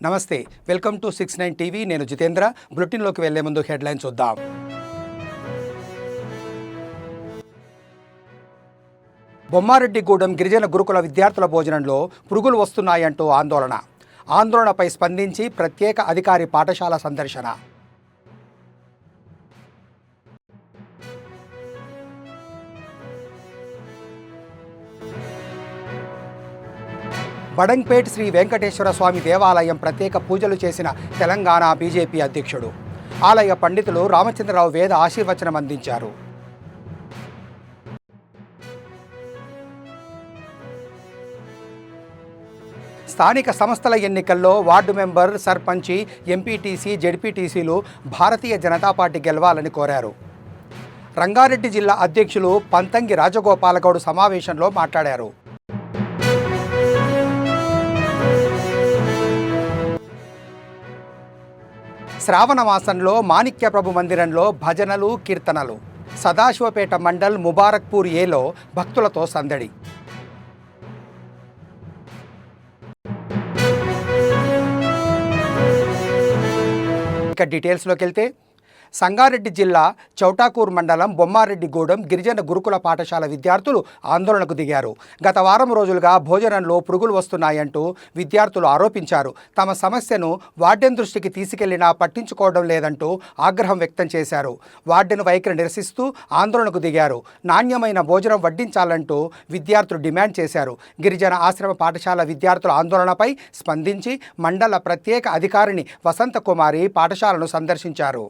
నమస్తే, welcome to 69 TV. నేను జితేంద్ర. బులెటిన్లోకి వెళ్లే ముందు హెడ్లైన్ చూద్దాం. బొమ్మారెడ్డిగూడెం గిరిజన గురుకుల విద్యార్థుల భోజనంలో పురుగులు వస్తున్నాయంటూ ఆందోళనపై స్పందించి ప్రత్యేక అధికారి పాఠశాల సందర్శన. బడంగ్పేట్ శ్రీ వెంకటేశ్వర స్వామి దేవాలయం ప్రత్యేక పూజలు చేసిన తెలంగాణ బీజేపీ అధ్యక్షుడు. ఆలయ పండితులు రామచంద్రరావు వేద ఆశీర్వచనం అందించారు. స్థానిక సంస్థల ఎన్నికల్లో వార్డు మెంబర్, సర్పంచి, ఎంపీటీసీ, జెడ్పీటీసీలు భారతీయ జనతా పార్టీ గెలవాలని కోరారు. రంగారెడ్డి జిల్లా అధ్యక్షులు పంతంగి రాజగోపాలగౌడ్ సమావేశంలో మాట్లాడారు. శ్రావణ మాసంలో మాణిక్యప్రభు మందిరంలో భజనలు, కీర్తనలు. సదాశివపేట మండల్ ముబారక్పూర్ ఏలో భక్తులతో సందడి. ఇక డీటెయిల్స్లోకి వెళ్తే, సంగారెడ్డి జిల్లా చౌటాకూర్ మండలం బొమ్మారెడ్డిగూడెం గిరిజన గురుకుల పాఠశాల విద్యార్థులు ఆందోళనకు దిగారు. గత వారం రోజులుగా భోజనంలో పురుగులు వస్తున్నాయంటూ విద్యార్థులు ఆరోపించారు. తమ సమస్యను వార్డెన్ దృష్టికి తీసుకెళ్లినా పట్టించుకోవడం లేదంటూ ఆగ్రహం వ్యక్తం చేశారు. వార్డెన్ వైఖరి నిరసిస్తూ ఆందోళనకు దిగారు. నాణ్యమైన భోజనం వడ్డించాలంటూ విద్యార్థులు డిమాండ్ చేశారు. గిరిజన ఆశ్రమ పాఠశాల విద్యార్థుల ఆందోళనపై స్పందించి మండల ప్రత్యేక అధికారిని వసంతకుమారి పాఠశాలను సందర్శించారు.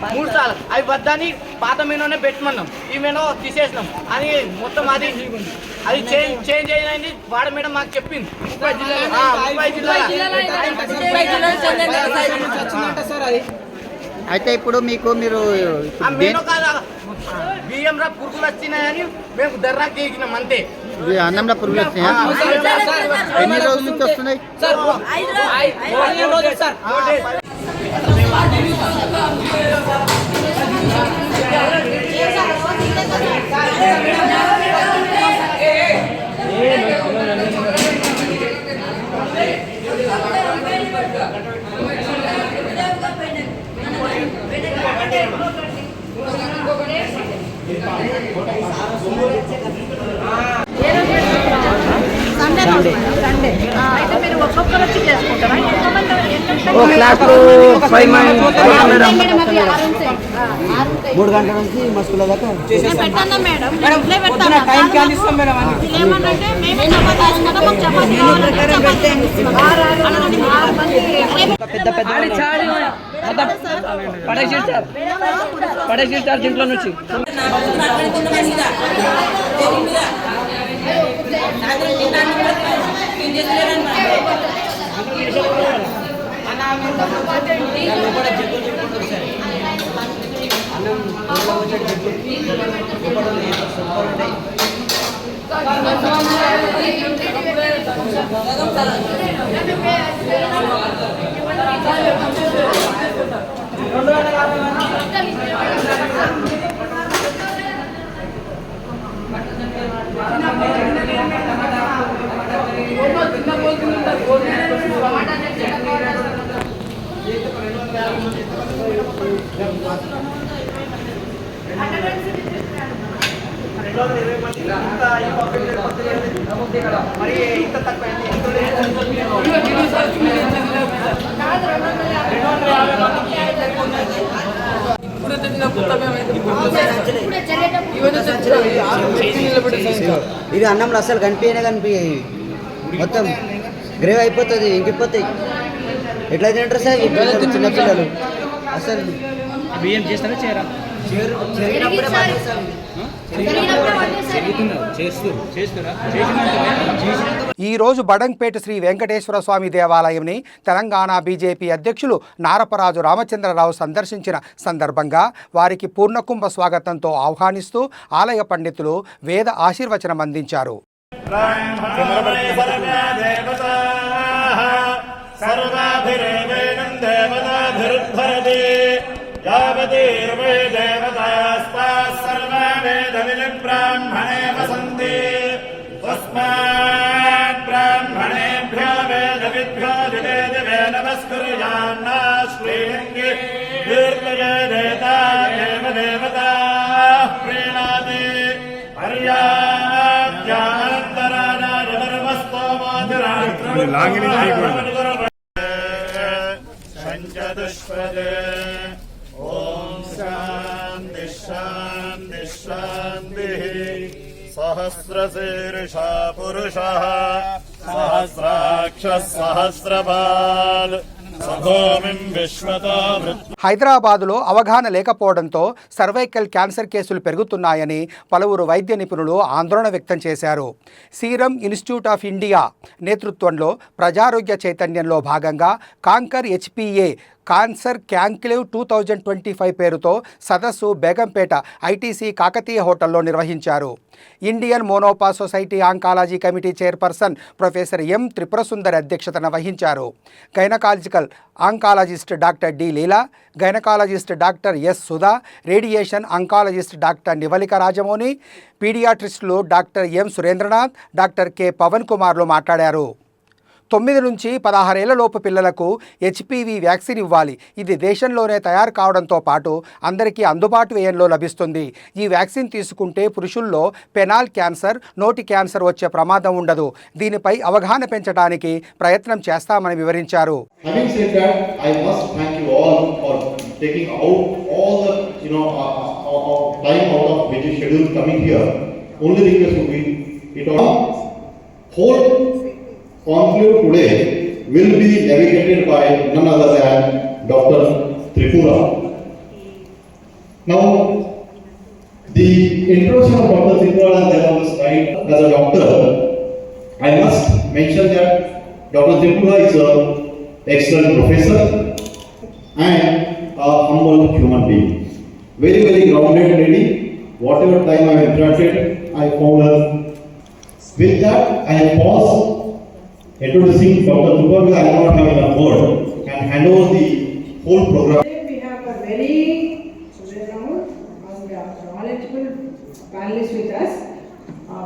3 సార్లు అవి వద్దని పాత మెనూనే పెట్టమన్నాం. ఈ మెనూ తీసేసినాం అని మొత్తం అది చేంజ్ అయింది. వాడ మేడం మాకు చెప్పింది. అయితే ఇప్పుడు మీరు మెనూ కాదా, బియ్యంలో పురుగులు వచ్చినాయని మేము ధర్నా చేసినాం అంతే. అన్నంలో పురుగులు వచ్చినాయా? ఎన్ని రోజుల నుంచి వస్తున్నాయి? సండే అయితే మీరు ఒక్కొక్కరు వచ్చి చేసుకుంటారా? మూడు గంటల నుంచి మస్తుల దాకా పెట్టన్నా మేడం. పడేసిస్తారు దీంట్లో నుంచి. ఇది అన్నంలో అసలు కనిపించాయి, మొత్తం గ్రేవ్ అయిపోతుంది, ఇంకిపోతాయి. ఎట్లా తింటారు సార్ చిన్నపిల్లలు? అసలు బియ్యం చేస్తారా చేయరా? ఈ రోజు బడంగ్పేట శ్రీ వెంకటేశ్వర స్వామి దేవాలయంని తెలంగాణ బీజేపీ అధ్యక్షులు నారపరాజు రామచంద్రరావు సందర్శించిన సందర్భంగా వారికి పూర్ణకుంభ స్వాగతంతో ఆహ్వానిస్తూ ఆలయ పండితులు వేద ఆశీర్వచనం అందించారు. यावतीर्वे देवतास्ताः सर्वा वेदविलिब्राह्मणे वसन्ति तस्मात् ब्राह्मणेभ्यो वेद जविद्भ्यो दिवे दिवे नमस्कुर्यान्ना श्रीलिङ्गे दीर्घये देता देव देवता प्रीणाति पर्याप्त्यानन्तराणाय धर्मस्तोमोऽधिराष्ट्रम् पञ्चदुष्पदे ॐ शान्ति शान्ति शान्तिः सहस्रशीर्षा पुरुषः सहस्राक्षः सहस्रपाल् सभूमिं विश्वतो मृत्यु హైదరాబాదులో అవగాహన లేకపోవడంతో సర్వైకల్ క్యాన్సర్ కేసులు పెరుగుతున్నాయని పలువురు వైద్య నిపుణులు ఆందోళన వ్యక్తం చేశారు. సీరం ఇన్స్టిట్యూట్ ఆఫ్ ఇండియా నేతృత్వంలో ప్రజారోగ్య చైతన్యంలో భాగంగా కాంకర్ హెచ్పిఏ కాన్సర్ క్యాంక్లేవ్ 2025 పేరుతో సదస్సు బేగంపేట ఐటీసీ కాకతీయ హోటల్లో నిర్వహించారు. Indian menopause society oncology committee chairperson professor M Tripurasundari అధ్యక్షతన వహించారు. Gynaecological oncologist doctor D Leela, gynaecologist doctor S Sudha, radiation oncologist doctor Nivalika Rajamouni, పీడియాట్రిస్టులు doctor M Surendranath, doctor K Pavan కుమార్లు మాట్లాడారు. 9 నుంచి 16 ఏళ్లలోపు పిల్లలకు హెచ్పివి వ్యాక్సిన్ ఇవ్వాలి. ఇది దేశంలోనే తయారు కావడంతో పాటు అందరికీ అందుబాటు వ్యయంలో లభిస్తుంది. ఈ వ్యాక్సిన్ తీసుకుంటే పురుషుల్లో పెనాల్ క్యాన్సర్, నోటి క్యాన్సర్ వచ్చే ప్రమాదం ఉండదు. దీనిపై అవగాహన పెంచడానికి ప్రయత్నం చేస్తామని వివరించారు. Having said that, I must thank you all for taking out all the time out of busy schedule coming here. Only request would be it all whole conclave today will be navigated by none other than Dr. Tripura. Now, the introduction of Dr. Tripura and then on the slide as a doctor, I must mention that Dr. Tripura is an excellent professor and a humble human being. Very, very grounded lady. Whatever time I have interacted, I found her. With that, I have paused. Introducing Dr. Tripura, I will not have enough word and hand over the whole program. We have a very knowledgeable panelist with us.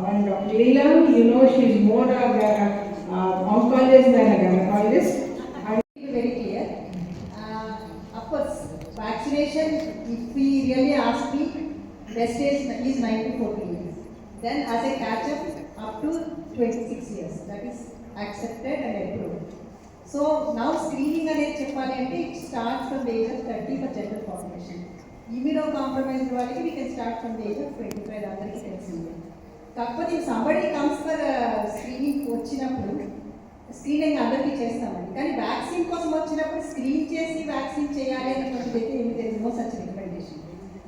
One Dr. Leela, you know, she is more of an oncologist than a gynecologist. Very clear. Of course, vaccination, if we really ask me, best age is 9 to 14 years. Then as a catch-up, up to 26 years. That is accepted and approved. So now screening అనేది చెప్పాలి అంటే it starts from the age of 30 for general population. Immunocompromised వాళ్ళకి we can start from the age of 25 అందరికీ తెలిసిందే. కాకపోతే somebody comes for screening వచ్చినప్పుడు screening అందరికీ చేస్తామండి, కానీ వ్యాక్సిన్ కోసం వచ్చినప్పుడు స్క్రీన్ చేసి వ్యాక్సిన్ చేయాలి అనేటువంటిది అయితే ఏమి తెలియదు. No such recommendation.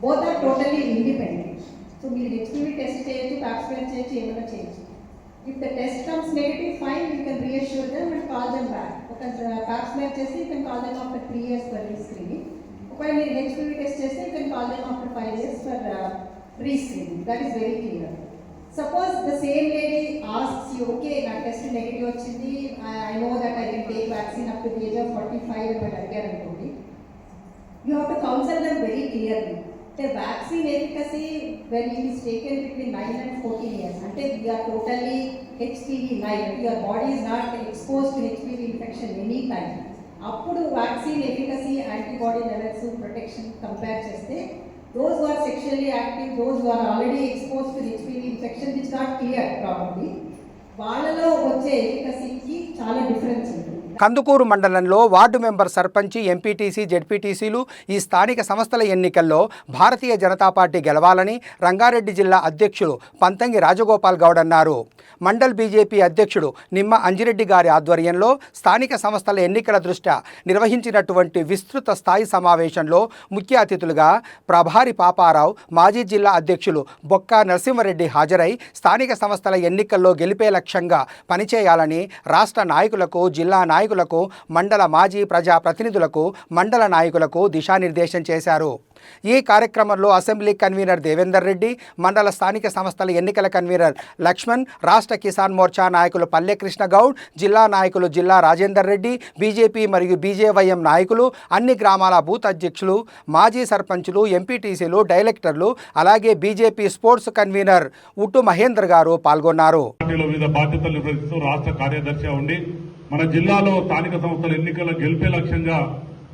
Both are totally independent. So మీరు హెచ్పివి టెస్ట్ చేయొచ్చు, ప్యాప్స్మేర్ చేయొచ్చు, ఏమైనా చేయొచ్చు. If the test comes negative, fine, you can reassure them and call them back. Because pap-smear chesi, you can call them after 3 years for re-screening. If you HPV test chesi, you can call them after 5 years for re-screening. That is very clear. Suppose the same lady asks you, okay, my test negative vachindi, I know that I can take vaccine up to the age of 45, but again, you have to counsel them very clearly. The vaccine efficacy when it is taken between 9 and 14 years, until we are totally HPV live, your body is not exposed to HPV infection any time. Appudu vaccine efficacy, antibody levels, protection compare cheste, those who are sexually active, those who are already exposed to HPV infection, which got cleared probably, వాళ్ళలో వచ్చే ఎఫికసీకి చాలా difference ఉంటుంది. కందుకూరు మండలంలో ward member, సర్పంచి, MPTC, జెడ్పీటీసీలు ఈ స్థానిక సంస్థల ఎన్నికల్లో భారతీయ జనతా పార్టీ గెలవాలని రంగారెడ్డి జిల్లా అధ్యక్షులు పంతంగి రాజగోపాల్ గౌడ్ అన్నారు. మండల్ బీజేపీ అధ్యక్షుడు నిమ్మ అంజిరెడ్డి గారి ఆధ్వర్యంలో స్థానిక సంస్థల ఎన్నికల దృష్ట్యా నిర్వహించినటువంటి విస్తృత స్థాయి సమావేశంలో ముఖ్య అతిథులుగా ప్రభారి పాపారావు, మాజీ జిల్లా అధ్యక్షులు బొక్క నరసింహారెడ్డి హాజరై స్థానిక సంస్థల ఎన్నికల్లో గెలిపే లక్ష్యంగా పనిచేయాలని రాష్ట్ర నాయకులకు, జిల్లా నాయకులకు, మండల మాజీ ప్రజా ప్రతినిధులకు, మండల నాయకులకు దిశానిర్దేశం చేశారు. ఈ కార్యక్రమంలో అసెంబ్లీ కన్వీనర్ దేవేందర్ రెడ్డి, మండల స్థానిక సంస్థల ఎన్నికల కన్వీనర్ లక్ష్మణ్, రాష్ట్ర కిసాన్ మోర్చా నాయకులు పల్లె కృష్ణ గౌడ్, జిల్లా నాయకులు జిల్లా రాజేందర్ రెడ్డి, బీజేపీ మరియు బీజేవైఎం నాయకులు, అన్ని గ్రామాల బూత్ అధ్యక్షులు, మాజీ సర్పంచులు, ఎంపీటీసీలు, డైరెక్టర్లు, అలాగే బీజేపీ స్పోర్ట్స్ కన్వీనర్ ఉట్టు మహేందర్ గారు పాల్గొన్నారు. పార్టీలో వివిధ బాధ్యతలు నిర్వహిస్తూ రాష్ట్ర కార్యదర్శిగా ఉండి మన జిల్లాలో స్థానిక సంస్థల ఎన్నికల గెలిపే లక్ష్యంగా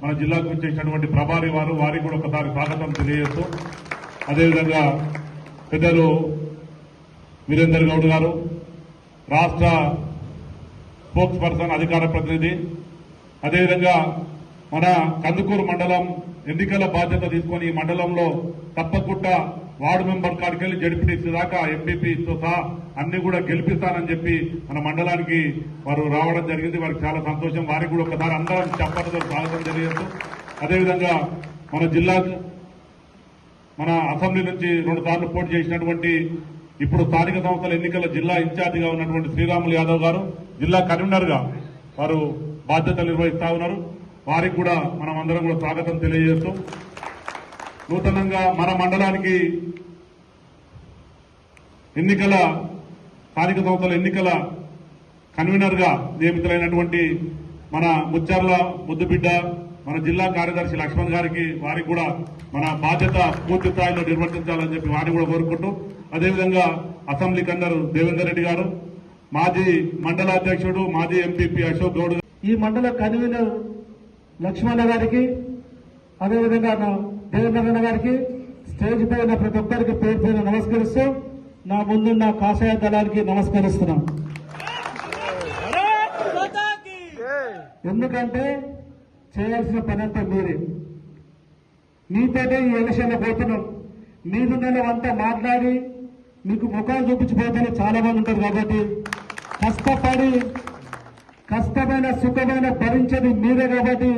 మన జిల్లాకు వచ్చేసినటువంటి ప్రభారి వారికి కూడా ఒకసారి స్వాగతం తెలియజేస్తూ, అదేవిధంగా పెద్దలు వీరేందర్ గౌడ్ గారు, రాష్ట్ర స్పోక్స్ పర్సన్ అధికార ప్రతినిధి, అదేవిధంగా మన కందుకూరు మండలం ఎన్నికల బాధ్యత తీసుకొని ఈ మండలంలో తప్పకుండా వార్డు మెంబర్ కాడికెళ్లి జడ్పీటీసీ దాకా ఎంపీపీతో సహా అన్ని కూడా గెలిపిస్తానని చెప్పి మన మండలానికి వారు రావడం జరిగింది. వారికి చాలా సంతోషం. వారికి కూడా ఒకసారి అందరం చెప్పడంతో స్వాగతం తెలియజేస్తూ, అదేవిధంగా మన జిల్లా మన అసెంబ్లీ నుంచి 2 సార్లు పోటీ చేసినటువంటి ఇప్పుడు స్థానిక సంస్థల ఎన్నికల జిల్లా ఇన్ఛార్జిగా ఉన్నటువంటి శ్రీరాములు యాదవ్ గారు జిల్లా కన్వీనర్ గా వారు బాధ్యతలు నిర్వహిస్తా ఉన్నారు. వారికి కూడా మనం అందరం కూడా స్వాగతం తెలియజేస్తూ, నూతనంగా మన మండలానికి స్థానిక సంస్థల ఎన్నికల కన్వీనర్ గా నియమితులైనటువంటి మన ముచ్చర్ల ముద్దుబిడ్డ మన జిల్లా కార్యదర్శి లక్ష్మణ్ గారికి, వారికి కూడా మన బాధ్యత పూర్తి స్థాయిలో నిర్వర్తించాలని చెప్పి వారిని కూడా కోరుకుంటూ, అదేవిధంగా అసెంబ్లీ కన్వీనర్ దేవేందర్ రెడ్డి గారు, మాజీ మండల అధ్యక్షుడు మాజీ ఎంపీపీ అశోక్ గౌడ్, ఈ మండల కన్వీనర్ లక్ష్మణ గారికి, అదేవిధంగా నా దేవేంద్ర గారికి, స్టేజ్ పైన ప్రతి ఒక్కరికి పేరు పైన నమస్కరిస్తూ నా ముందున్న కాషాయ దళానికి నమస్కరిస్తున్నాం. ఎందుకంటే చేయాల్సిన పని అంతా మీరే. మీతోనే ఈ ఎలక్షన్లో పోతున్నాం. మీరు అంతా మాట్లాడి మీకు ముఖాలు చూపించిపోతారు చాలా మంది ఉంటారు. కాబట్టి కష్టపడి కష్టమైన సుఖమైన భరించేది మీరే. కాబట్టి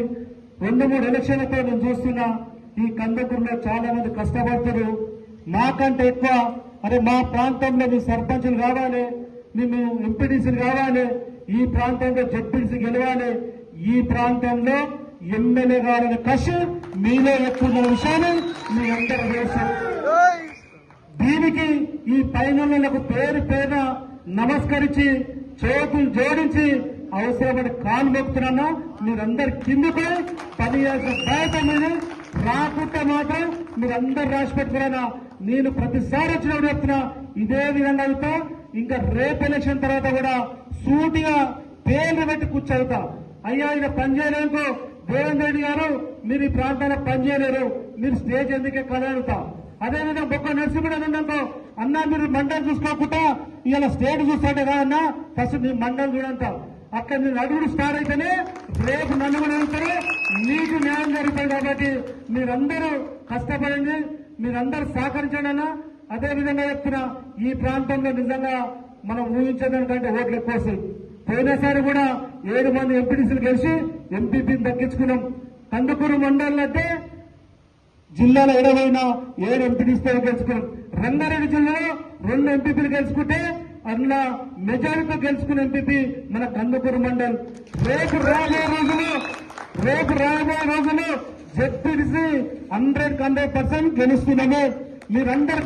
2-3 ఎలక్షన్లతో నేను చూస్తున్నా ఈ కందుకూరులో చాలా మంది కష్టపడుతారు. మాకంటే ఎక్కువ అరే మా ప్రాంతంలో మీ సర్పంచులు కావాలి, మేము ఎంపీటీసీలు కావాలి, ఈ ప్రాంతంలో జడ్పీటీసీ గెలవాలి, ఈ ప్రాంతంలో ఎమ్మెల్యే కావాలనే కసి మీలో ఎక్కువ విషయాన్ని మీ అందరూ తెలుసు. దీనికి ఈ పైనలకు పేరు పేరున నమస్కరించి చేతులు జోడించి అవసరమైన కాలు మొక్కుతున్నాను. మీరందరు కిందకు పని చేయాల్సిన బాధ్యత మీద రాకుంటే మాత్రం మీరందరూ రాసి పెట్టుకున్నా. నేను ప్రతిసారి వచ్చినప్పుడు చెప్తున్నా ఇదే విధంగా అవుతా. ఇంకా రేపు ఎలక్షన్ తర్వాత కూడా సూటిగా పేర్లు పెట్టి కూర్చోవుతా. అయ్యా ఈయన పనిచేయలేదు దేవేంద్ర రెడ్డి గారు, మీరు ఈ ప్రాంతాల్లో పనిచేయలేరు, మీరు స్టేజ్ ఎందుకే కలగలుగుతా. అదేవిధంగా బొక్క నరసింహుడు ఉందనుకో, అన్నా మీరు మండలం చూసుకోకుండా ఇలా స్టేట్ చూస్తుంటే కాదన్నా ఫస్ట్ మీ మండలం చూడంతా. అక్కడ మీరు అడుగుడు స్టార్ట్ అయితేనే రేపు నన్ను కూడా వెళ్తారు, మీకు న్యాయం జరుగుతుంది. కాబట్టి మీరందరూ కష్టపడండి, మీరందరూ సహకరించండి అన్న. అదేవిధంగా చెప్తున్నా ఈ ప్రాంతంలో నిజంగా మనం ఊహించేదానికంటే ఓట్లు ఎక్కువ వస్తాయి. పోయినసారి కూడా 7 మంది ఎంపీటీసీలు గెలిచి ఎంపీపీని దక్కించుకున్నాం. కందుకూరు మండలంలో అంటే జిల్లాలో 7 ఎంపీటీసీలు గెలుచుకున్నాం. రంగారెడ్డి జిల్లాలో 2 ఎంపీపీలు గెలుచుకుంటే అందులో మెజారిటీతో గెలుచుకున్న ఎంపీపీ మన కందుకూరు మండల్. రేపు రాబోయే రోజులు జడ్పీటీసీ 100% గెలుస్తున్నాము. మీరందరూ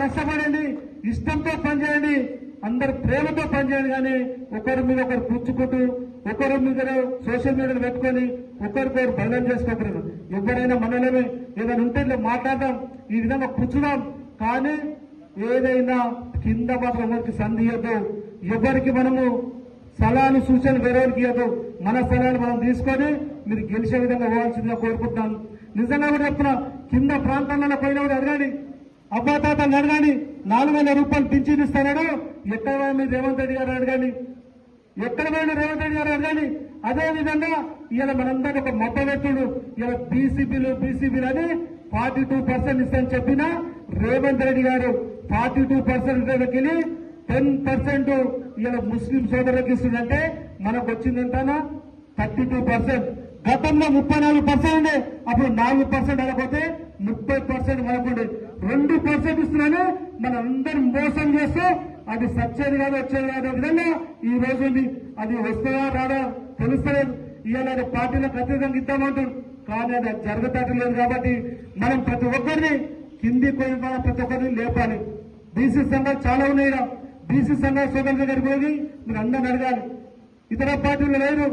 కష్టపడండి, ఇష్టంతో పనిచేయండి, అందరు ప్రేమతో పనిచేయండి. కానీ ఒకరి మీద ఒకరు పుచ్చుకుంటూ ఒకరి మీద సోషల్ మీడియాలో పెట్టుకొని ఒకరికొకరు బలం చేసుకోకూడదు. ఎవరైనా మనలోనే ఏదైనా ఉంటే మాట్లాడదాం, ఈ విధంగా పుచ్చుదాం. కానీ ఏదైనా కింద మాత్రం ఎవరికి సంధి ఇవ్వద్దు. ఎవరికి మనము సలహాలు సూచనలు వేరేవారికి ఇవ్వద్దు. మన సలహాలు మనం తీసుకొని మీరు గెలిచే విధంగా పోవాల్సిందిగా కోరుకుంటున్నాను. నిజంగా కూడా చెప్తున్నా, కింద ప్రాంతాలలో పోయిన కూడా అడగండి, అబ్బాతాతలు అడగండి, 4,000 రూపాయలు పింఛన్ ఇస్తాడు. ఎక్కడ పోయింది రేవంత్ రెడ్డి గారు అడగండి, ఎక్కడ పోయిన రేవంత్ రెడ్డి గారు అడగండి. అదేవిధంగా ఇలా మనందరూ ఒక మొట్టమొదటి ఇలా బీసీబీలు అని 42% ఇస్తానని చెప్పినా రేవంత్ రెడ్డి గారు 42% వెళ్ళి 10% ఇలా ముస్లిం సోదరులకు ఇస్తుందంటే మనకు వచ్చిందంటానా 32%. గతంలో 34% ఉండే, అప్పుడు 4% అనకపోతే 30% మనకుండే 2% ఇస్తున్నాను. మన అందరం మోసం చేస్తూ అది సచ్చేది కాదు వచ్చేది కాదు విధంగా ఈ రోజు అది వస్తుందా రాదా తెలుస్తలేదు. ఇవాళ పార్టీలకు అత్యధికంగా ఇద్దామంటారు, కానీ అది జరగతట్లేదు. కాబట్టి మనం ప్రతి ఒక్కరిని కిందికి పోయి ప్రతి ఒక్కరిని లేపాలి. బీసీ సంఘాలు చాలా ఉన్నాయి. బీసీ సంఘాల సోదరుల దగ్గరికి పోయి మీరు అందరిని అడగాలి. ఇతర పార్టీలు లేరు,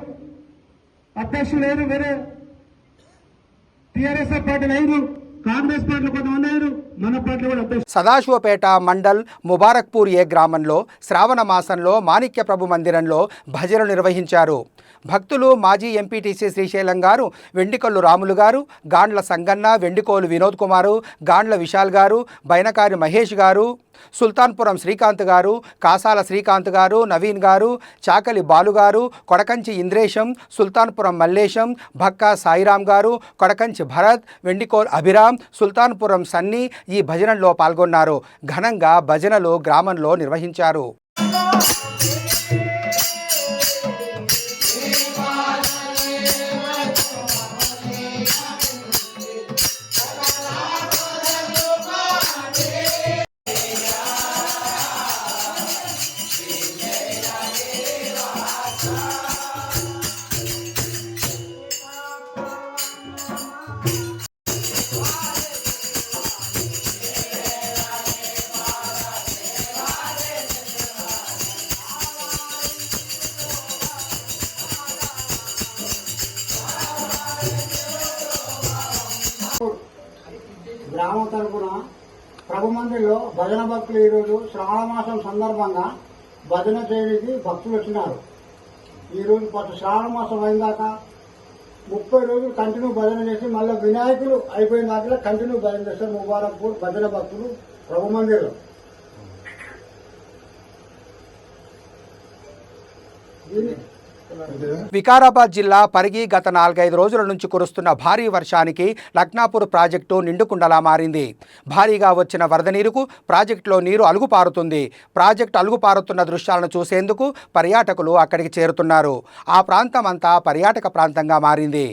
అధ్యక్షులు లేరు, వేరే టీఆర్ఎస్ పార్టీలు లేరు, కాంగ్రెస్ పార్టీలో కొంతమంది అయ్యారు, మన పార్టీలో కూడా అంతే. సదాశివపేట మండల్ ముబారక్పూర్ ఏ గ్రామంలో శ్రావణ మాసంలో మాణిక్య ప్రభు మందిరంలో భజనలు నిర్వహించారు. భక్తులు మాజీ ఎంపీటీసీ శ్రీశైలం గారు, వెండికొల్లు రాములు గారు, గాండ్ల సంగన్న, వెండికోలు వినోద్ కుమారు, గాండ్ల విశాల్ గారు, బైనకారి మహేష్ గారు, సుల్తాన్పురం శ్రీకాంత్ గారు, కాసాల శ్రీకాంత్ గారు, నవీన్ గారు, చాకలి బాలు గారు, కొడకంచి ఇంద్రేశం, సుల్తాన్పురం మల్లేశం, భక్కా సాయిరాం గారు, కొడకంచి భరత్, వెండికోల్ అభిరామ్, సుల్తాన్పురం సన్నీ ఈ భజనల్లో పాల్గొన్నారు. ఘనంగా భజనలు గ్రామంలో నిర్వహించారు. గ్రామం తరపున ప్రభు మందిర్లో భజన భక్తులు ఈరోజు శ్రావణ మాసం సందర్భంగా భజన చేయడానికి భక్తులు వచ్చినారు. ఈరోజు శ్రావణ మాసం అయినాక 30 రోజులు కంటిన్యూ భజన చేసి మళ్ళీ వినాయకులు అయిపోయిన దాకా కంటిన్యూ భజన చేస్తారు. ముబారక్పూర్ భజన భక్తులు ప్రభు మందిర్లో. వికారాబాద్ జిల్లా పరిగి గత 4-5 రోజుల నుంచి కురుస్తున్న భారీ వర్షానికి లక్నాపూర్ ప్రాజెక్టు నిండుకుండలా మారింది. భారీగా వచ్చిన వరద నీరుకు ప్రాజెక్టులో నీరు అలుగుపారుతుంది. ప్రాజెక్టు అలుగుపారుతున్న దృశ్యాలను చూసేందుకు పర్యాటకులు అక్కడికి చేరుతున్నారు. ఆ ప్రాంతం అంతా పర్యాటక ప్రాంతంగా మారింది.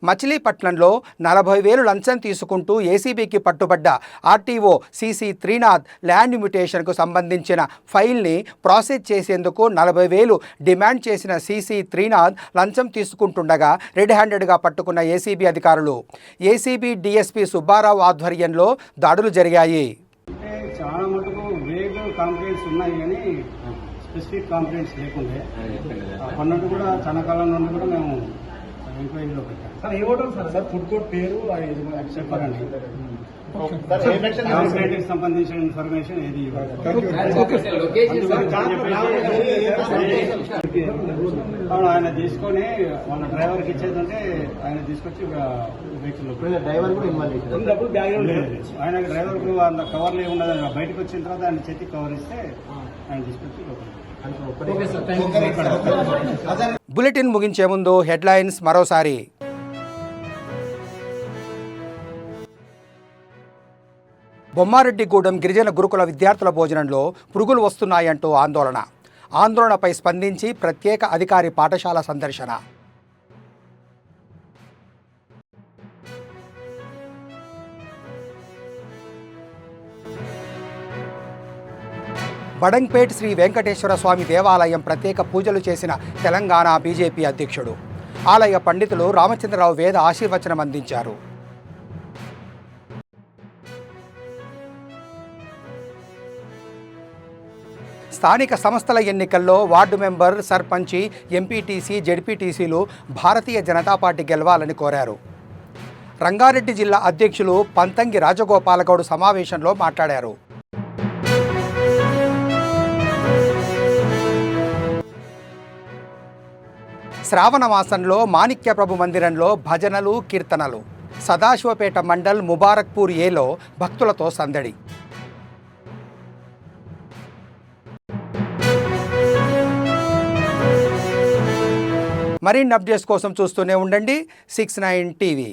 మచిలీపట్నంలో 40,000 లంచం తీసుకుంటూ ఏసీబీకి పట్టుబడ్డ ఆర్టీఓ సిసి త్రీనాథ్ ల్యాండ్ మ్యూటేషన్కు సంబంధించిన ఫైల్ని ప్రాసెస్ చేసేందుకు 40,000 డిమాండ్ చేసిన సిసి త్రీనాథ్ లంచం తీసుకుంటుండగా రెడ్ హ్యాండెడ్గా పట్టుకున్న ఏసీబీ అధికారులు. ఏసీబీ డీఎస్పీ సుబ్బారావు ఆధ్వర్యంలో దాడులు జరిగాయి. చాలా మటుకు వేగ్ కంప్లైంట్స్ ఉన్నాయి కానీ స్పెసిఫిక్ కంప్లైంట్స్ లేకుండే అన్నట్టు కూడా చాలా కాలం నుండి కూడా మేము ఎంక్వైరీలో పెట్టాం. సార్ ఏ హోటల్ సార్ ఫుడ్ కోర్ట్ పేరు చెప్పారండి. కంప్లైంట్కి సంబంధించిన ఇన్ఫర్మేషన్ ఏది ఆయన తీసుకొని వాళ్ళ డ్రైవర్కి ఇచ్చేదంటే ఆయన తీసుకొచ్చి వెహికల్ డ్రైవర్ కూడా ఇన్వాల్వ్ ఆయన డ్రైవర్కు అంత కవర్లు ఉండదు. బయటకు వచ్చిన తర్వాత ఆయన చేతికి కవర్ ఇస్తే ఆయన తీసుకొచ్చి బులెటిన్ ముగించే ముందు హెడ్లైన్స్ మరోసారి. బొమ్మారెడ్డిగూడెం గిరిజన గురుకుల విద్యార్థుల భోజనంలో పురుగులు వస్తున్నాయంటూ ఆందోళనపై స్పందించి ప్రత్యేక అధికారి పాఠశాల సందర్శన. బడంగ్పేట్ శ్రీ వెంకటేశ్వర స్వామి దేవాలయం ప్రత్యేక పూజలు చేసిన తెలంగాణ బీజేపీ అధ్యక్షుడు. ఆలయ పండితులు రామచంద్రరావు వేద ఆశీర్వచనం అందించారు. స్థానిక సంస్థల ఎన్నికల్లో వార్డు మెంబర్, సర్పంచి, ఎంపీటీసీ, జెడ్పీటీసీలు భారతీయ జనతా పార్టీ గెలవాలని కోరారు. రంగారెడ్డి జిల్లా అధ్యక్షులు పంతంగి రాజగోపాలగౌడ్ సమావేశంలో మాట్లాడారు. శ్రావణ మాసంలో మాణిక్య ప్రభు మందిరంలో భజనలు, కీర్తనలు. సదాశివపేట మండల్ ముబారక్పూర్ ఏలో భక్తులతో సందడి. మరిన్ని అప్డేట్స్ కోసం చూస్తూనే ఉండండి 6/9 టీవీ.